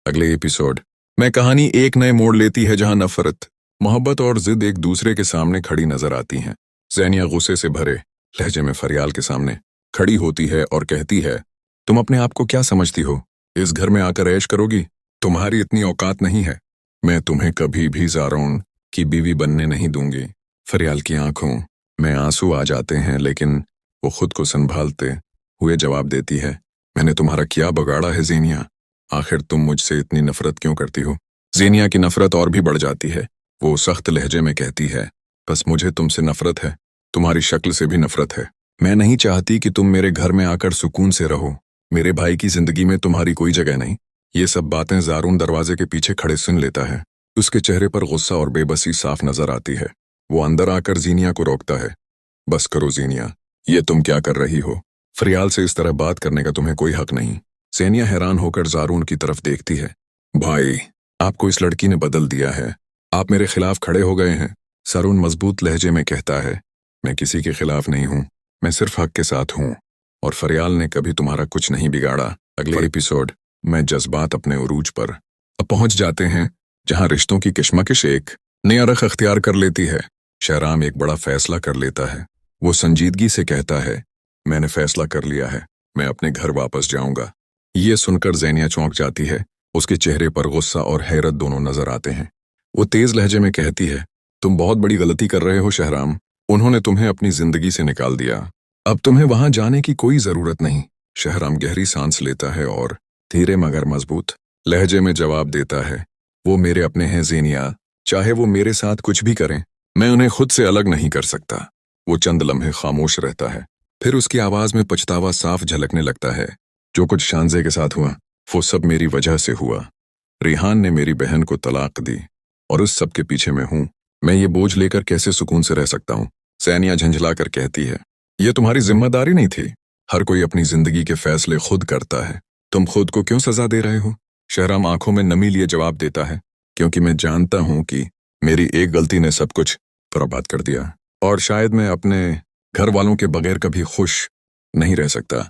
अगले एपिसोड में कहानी एक नए मोड़ लेती है जहां नफरत, मोहब्बत और जिद एक दूसरे के सामने खड़ी नजर आती हैं। ज़ेनिया गुस्से से भरे लहजे में फरियाल के सामने खड़ी होती है और कहती है, तुम अपने आप को क्या समझती हो? इस घर में आकर ऐश करोगी? तुम्हारी इतनी औकात नहीं है। मैं तुम्हें कभी भी ज़ारोन की बीवी बनने नहीं दूंगी। फरियाल की आंखों में आंसू आ जाते हैं, लेकिन वो खुद को संभालते हुए जवाब देती है, मैंने तुम्हारा क्या बगाड़ा है ज़ेनिया? आखिर तुम मुझसे इतनी नफरत क्यों करती हो? ज़ेनिया की नफरत और भी बढ़ जाती है। वो सख्त लहजे में कहती है, बस मुझे तुमसे नफरत है, तुम्हारी शक्ल से भी नफरत है। मैं नहीं चाहती कि तुम मेरे घर में आकर सुकून से रहो। मेरे भाई की जिंदगी में तुम्हारी कोई जगह नहीं। ये सब बातें ज़ारून दरवाजे के पीछे खड़े सुन लेता है। उसके चेहरे पर गुस्सा और बेबसी साफ नजर आती है। वो अंदर आकर ज़ेनिया को रोकता है, बस करो ज़ेनिया, ये तुम क्या कर रही हो? फरियाल से इस तरह बात करने का तुम्हें कोई हक नहीं। ज़ेनिया हैरान होकर ज़ारून की तरफ देखती है। भाई, आपको इस लड़की ने बदल दिया है। आप मेरे खिलाफ खड़े हो गए हैं। ज़ारून मजबूत लहजे में कहता है, मैं किसी के खिलाफ नहीं हूँ, मैं सिर्फ हक के साथ हूँ, और फरियाल ने कभी तुम्हारा कुछ नहीं बिगाड़ा। अगले एपिसोड में जज्बात अपने उरूज पर अब पहुंच जाते हैं, जहां रिश्तों की कशमकश एक नया रख अख्तियार कर लेती है। शहराम एक बड़ा फैसला कर लेता है। वो संजीदगी से कहता है, मैंने फैसला कर लिया है, मैं अपने घर वापस जाऊंगा। ये सुनकर ज़ेनिया चौंक जाती है। उसके चेहरे पर गुस्सा और हैरत दोनों नजर आते हैं। वो तेज लहजे में कहती है, तुम बहुत बड़ी गलती कर रहे हो शहराम। उन्होंने तुम्हें अपनी जिंदगी से निकाल दिया, अब तुम्हें वहां जाने की कोई जरूरत नहीं। शहराम गहरी सांस लेता है और धीरे मगर मजबूत लहजे में जवाब देता है, वो मेरे अपने हैं ज़ेनिया, चाहे वो मेरे साथ कुछ भी करें, मैं उन्हें खुद से अलग नहीं कर सकता। वो चंद लम्हे खामोश रहता है, फिर उसकी आवाज में पछतावा साफ झलकने लगता है। जो कुछ शानजे के साथ हुआ, वो सब मेरी वजह से हुआ। रिहान ने मेरी बहन को तलाक दी, और उस सब के पीछे मैं हूँ। मैं ये बोझ लेकर कैसे सुकून से रह सकता हूँ? ज़ेनिया झंझला कर कहती है, ये तुम्हारी जिम्मेदारी नहीं थी। हर कोई अपनी जिंदगी के फैसले खुद करता है, तुम खुद को क्यों सजा दे रहे हो? शहराम आंखों में नमी लिए जवाब देता है, क्योंकि मैं जानता हूं कि मेरी एक गलती ने सब कुछ बर्बाद कर दिया, और शायद मैं अपने घर वालों के बगैर कभी खुश नहीं रह सकता।